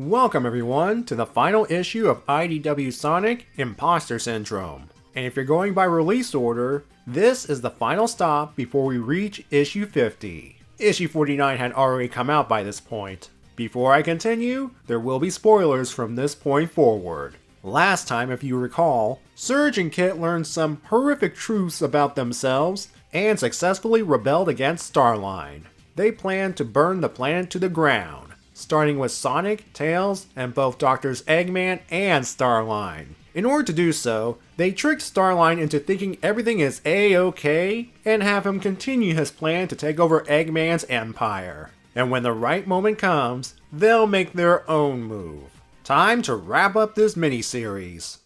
Welcome everyone to the final issue of IDW Sonic Imposter Syndrome. And if you're going by release order, this is the final stop before we reach issue 50. Issue 49 had already come out by this point. Before I continue, there will be spoilers from this point forward. Last time, if you recall, Surge and Kit learned some horrific truths about themselves and successfully rebelled against Starline. They planned to burn the planet to the ground, starting with Sonic, Tails, and both Doctors Eggman and Starline. In order to do so, they tricked Starline into thinking everything is A-OK and have him continue his plan to take over Eggman's empire. And when the right moment comes, they'll make their own move. Time to wrap up this miniseries.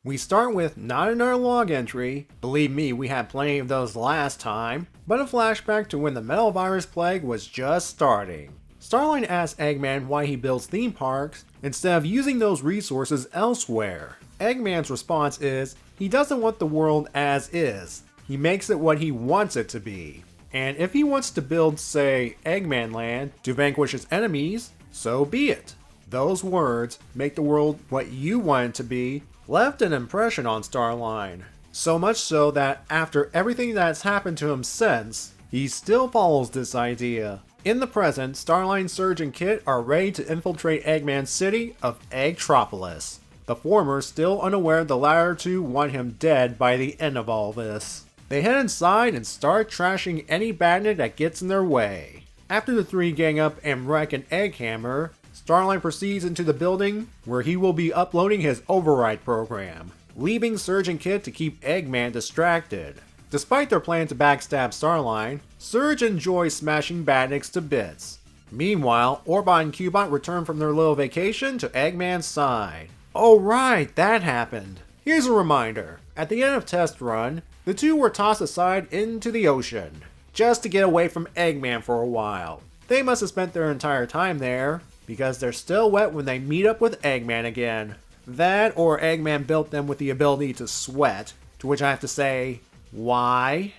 We start with not another log entry, believe me we had plenty of those last time, but a flashback to when the metal virus plague was just starting. Starline asks Eggman why he builds theme parks instead of using those resources elsewhere. Eggman's response is he doesn't want the world as is, he makes it what he wants it to be. And if he wants to build, say, Eggman Land to vanquish his enemies, so be it. Those words, make the world what you want it to be, left an impression on Starline. So much so that after everything that's happened to him since, he still follows this idea. In the present, Starline, Surge, and Kit are ready to infiltrate Eggman's city of Eggtropolis. The former still unaware the latter two want him dead by the end of all this. They head inside and start trashing any badnet that gets in their way. After the three gang up and wreck an egg hammer, Starline proceeds into the building where he will be uploading his override program, leaving Surge and Kit to keep Eggman distracted. Despite their plan to backstab Starline, Surge enjoys smashing badniks to bits. Meanwhile, Orbot and Cubot return from their little vacation to Eggman's side. Oh right, that happened. Here's a reminder. At the end of Test Run, the two were tossed aside into the ocean, just to get away from Eggman for a while. They must have spent their entire time there, because they're still wet when they meet up with Eggman again. That or Eggman built them with the ability to sweat, to which I have to say, why?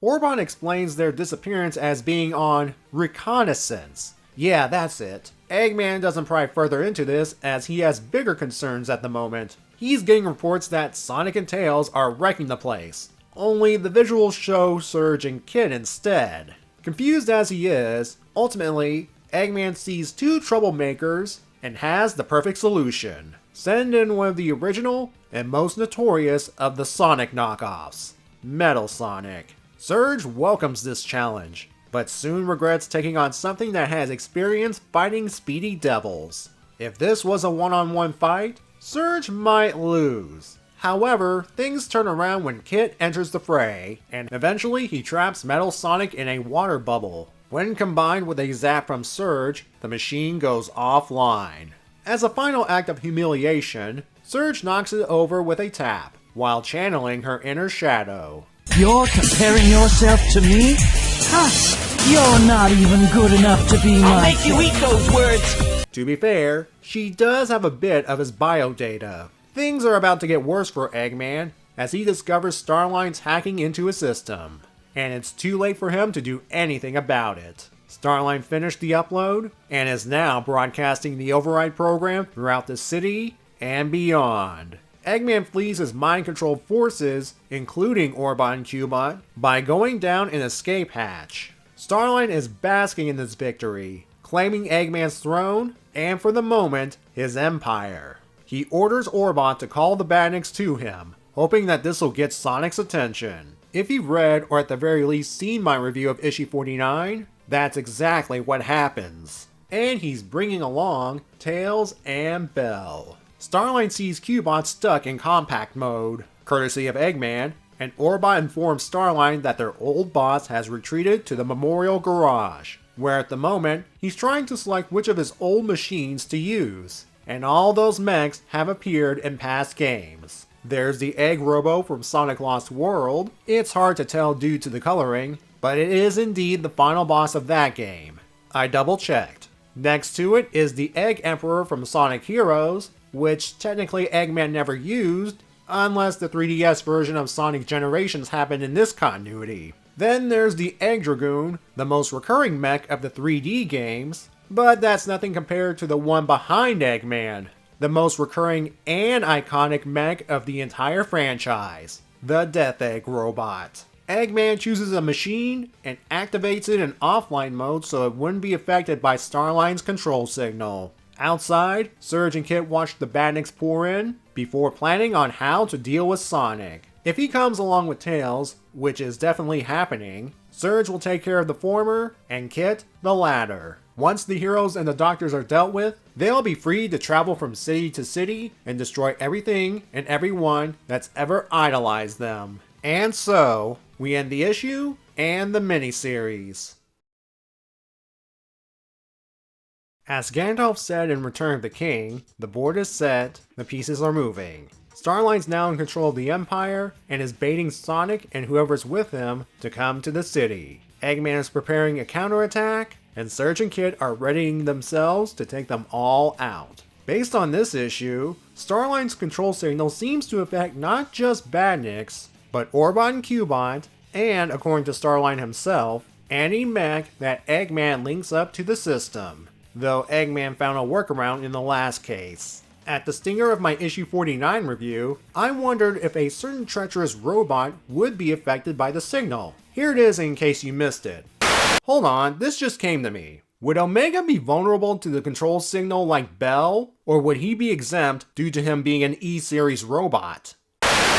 Orbot explains their disappearance as being on reconnaissance. Yeah, that's it. Eggman doesn't pry further into this as he has bigger concerns at the moment. He's getting reports that Sonic and Tails are wrecking the place. Only the visuals show Surge and Kit instead. Confused as he is, ultimately, Eggman sees two troublemakers and has the perfect solution. Send in one of the original and most notorious of the Sonic knockoffs, Metal Sonic. Surge welcomes this challenge, but soon regrets taking on something that has experience fighting speedy devils. If this was a one-on-one fight, Surge might lose. However, things turn around when Kit enters the fray, and eventually he traps Metal Sonic in a water bubble. When combined with a zap from Surge, the machine goes offline. As a final act of humiliation, Surge knocks it over with a tap, while channeling her inner shadow. You're comparing yourself to me? Huh, you're not even good enough to be I'll make you eat those words! To be fair, she does have a bit of his bio data. Things are about to get worse for Eggman, as he discovers Starline's hacking into his system. And it's too late for him to do anything about it. Starline finished the upload, and is now broadcasting the override program throughout the city and beyond. Eggman flees his mind-controlled forces, including Orbot and Cubot, by going down an escape hatch. Starline is basking in this victory, claiming Eggman's throne, and for the moment, his empire. He orders Orbot to call the badniks to him, hoping that this will get Sonic's attention. If you've read, or at the very least seen my review of issue 49, that's exactly what happens. And he's bringing along Tails and Belle. Starline sees Cubot stuck in compact mode, courtesy of Eggman, and Orbot informs Starline that their old boss has retreated to the Memorial Garage, where at the moment, he's trying to select which of his old machines to use. And all those mechs have appeared in past games. There's the Egg Robo from Sonic Lost World. It's hard to tell due to the coloring, but it is indeed the final boss of that game. I double checked. Next to it is the Egg Emperor from Sonic Heroes, which technically Eggman never used, unless the 3DS version of Sonic Generations happened in this continuity. Then there's the Egg Dragoon, the most recurring mech of the 3D games, but that's nothing compared to the one behind Eggman, the most recurring and iconic mech of the entire franchise, the Death Egg robot. Eggman chooses a machine and activates it in offline mode so it wouldn't be affected by Starline's control signal. Outside, Surge and Kit watch the Badniks pour in before planning on how to deal with Sonic. If he comes along with Tails, which is definitely happening, Surge will take care of the former and Kit the latter. Once the heroes and the doctors are dealt with, they'll be free to travel from city to city and destroy everything and everyone that's ever idolized them. And so, we end the issue and the miniseries. As Gandalf said in Return of the King, the board is set, the pieces are moving. Starline's now in control of the Empire and is baiting Sonic and whoever's with him to come to the city. Eggman is preparing a counterattack, and Surge and Kit are readying themselves to take them all out. Based on this issue, Starline's control signal seems to affect not just Badniks, but Orbot and Cubot, and according to Starline himself, any mech that Eggman links up to the system, though Eggman found a workaround in the last case. At the stinger of my issue 49 review, I wondered if a certain treacherous robot would be affected by the signal. Here it is in case you missed it. Hold on, this just came to me. Would Omega be vulnerable to the control signal like Bell, or would he be exempt due to him being an E-Series robot?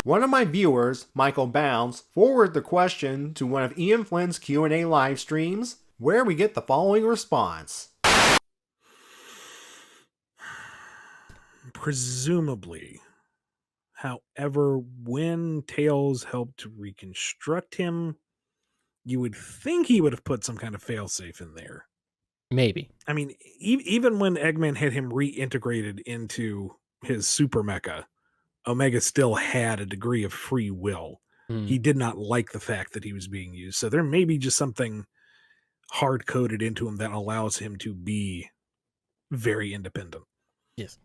One of my viewers, Michael Bounds, forwarded the question to one of Ian Flynn's Q&A live streams, where we get the following response. Presumably. However, when Tails helped to reconstruct him, you would think he would have put some kind of failsafe in there. Maybe. I mean, even when Eggman had him reintegrated into his super mecha, Omega still had a degree of free will. He did not like the fact that he was being used. So there may be just something hard-coded into him that allows him to be very independent. Yes.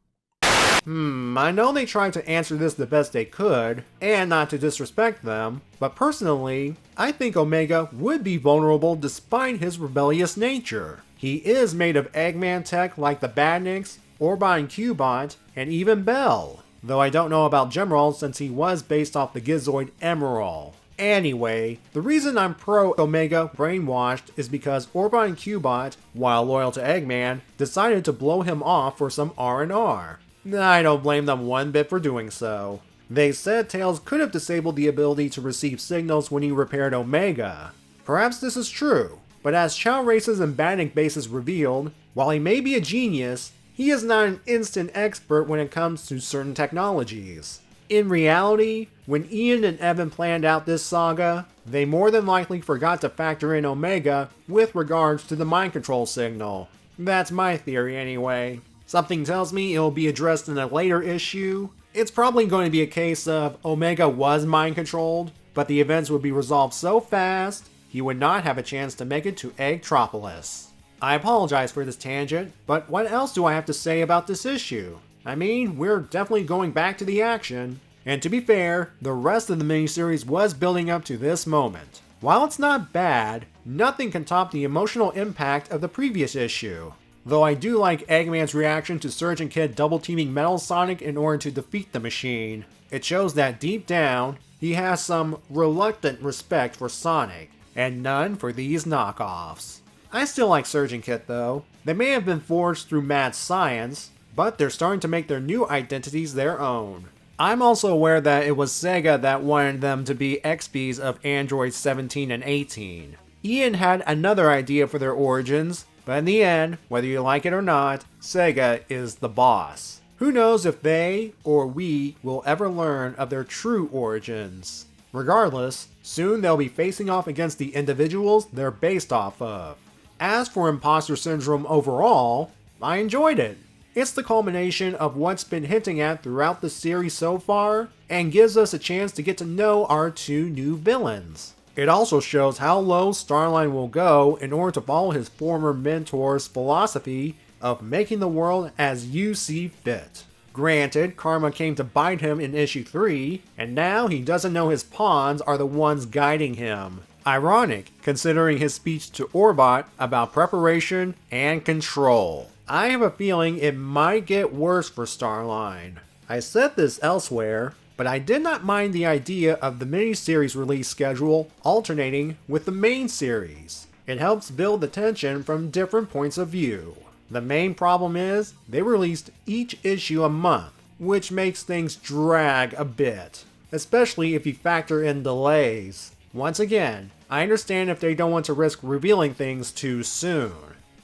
I know they tried to answer this the best they could, and not to disrespect them, but personally, I think Omega would be vulnerable despite his rebellious nature. He is made of Eggman tech like the Badniks, Orbot and Cubot, and even Bell. Though I don't know about Gemerald since he was based off the Gizoid Emerald. Anyway, the reason I'm pro-Omega brainwashed is because Orbot and Cubot, while loyal to Eggman, decided to blow him off for some R&R. I don't blame them one bit for doing so. They said Tails could have disabled the ability to receive signals when he repaired Omega. Perhaps this is true, but as Chow Races and Badnik bases revealed, while he may be a genius, he is not an instant expert when it comes to certain technologies. In reality, when Ian and Evan planned out this saga, they more than likely forgot to factor in Omega with regards to the mind control signal. That's my theory anyway. Something tells me it'll be addressed in a later issue. It's probably going to be a case of Omega was mind controlled, but the events would be resolved so fast, he would not have a chance to make it to Eggtropolis. I apologize for this tangent, but what else do I have to say about this issue? I mean, we're definitely going back to the action, and to be fair, the rest of the miniseries was building up to this moment. While it's not bad, nothing can top the emotional impact of the previous issue. Though I do like Eggman's reaction to Surge and Kit double-teaming Metal Sonic in order to defeat the machine. It shows that deep down, he has some reluctant respect for Sonic, and none for these knockoffs. I still like Surge and Kit though. They may have been forged through mad science, but they're starting to make their new identities their own. I'm also aware that it was Sega that wanted them to be XPs of Android 17 and 18. Ian had another idea for their origins, but in the end, whether you like it or not, Sega is the boss. Who knows if they, or we, will ever learn of their true origins. Regardless, soon they'll be facing off against the individuals they're based off of. As for Imposter Syndrome overall, I enjoyed it. It's the culmination of what's been hinting at throughout the series so far, and gives us a chance to get to know our two new villains. It also shows how low Starline will go in order to follow his former mentor's philosophy of making the world as you see fit. Granted, karma came to bite him in issue 3, and now he doesn't know his pawns are the ones guiding him. Ironic, considering his speech to Orbot about preparation and control. I have a feeling it might get worse for Starline. I said this elsewhere, but I did not mind the idea of the miniseries release schedule alternating with the main series. It helps build the tension from different points of view. The main problem is they released each issue a month, which makes things drag a bit, especially if you factor in delays. Once again, I understand if they don't want to risk revealing things too soon,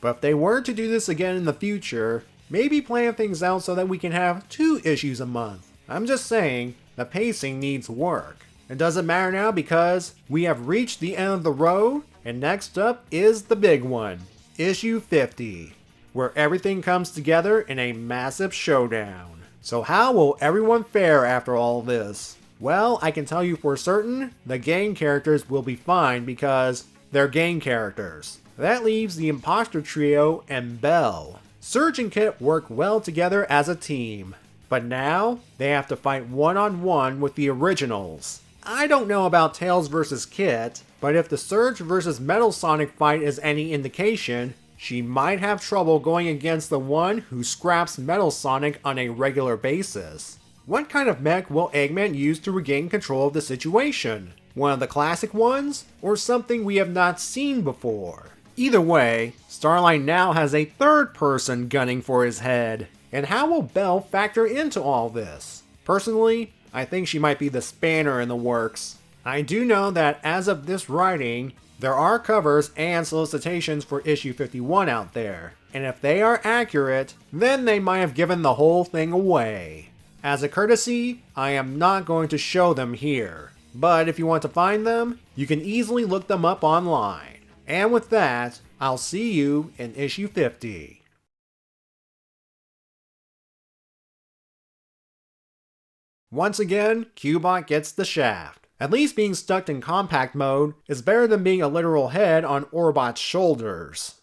but if they were to do this again in the future, maybe plan things out so that we can have 2 issues a month. I'm just saying, the pacing needs work. It doesn't matter now because we have reached the end of the road, and next up is the big one, issue 50, where everything comes together in a massive showdown. So how will everyone fare after all this? Well, I can tell you for certain, the gang characters will be fine because they're gang characters. That leaves the Imposter trio and Belle. Surge and Kit work well together as a team, but now they have to fight one-on-one with the originals. I don't know about Tails vs. Kit, but if the Surge vs. Metal Sonic fight is any indication, she might have trouble going against the one who scraps Metal Sonic on a regular basis. What kind of mech will Eggman use to regain control of the situation? One of the classic ones, or something we have not seen before? Either way, Starline now has a third person gunning for his head. And how will Belle factor into all this? Personally, I think she might be the spanner in the works. I do know that as of this writing, there are covers and solicitations for issue 51 out there, and if they are accurate, then they might have given the whole thing away. As a courtesy, I am not going to show them here, but if you want to find them, you can easily look them up online. And with that, I'll see you in issue 50. Once again, Cubot gets the shaft. At least being stuck in compact mode is better than being a literal head on Orbot's shoulders.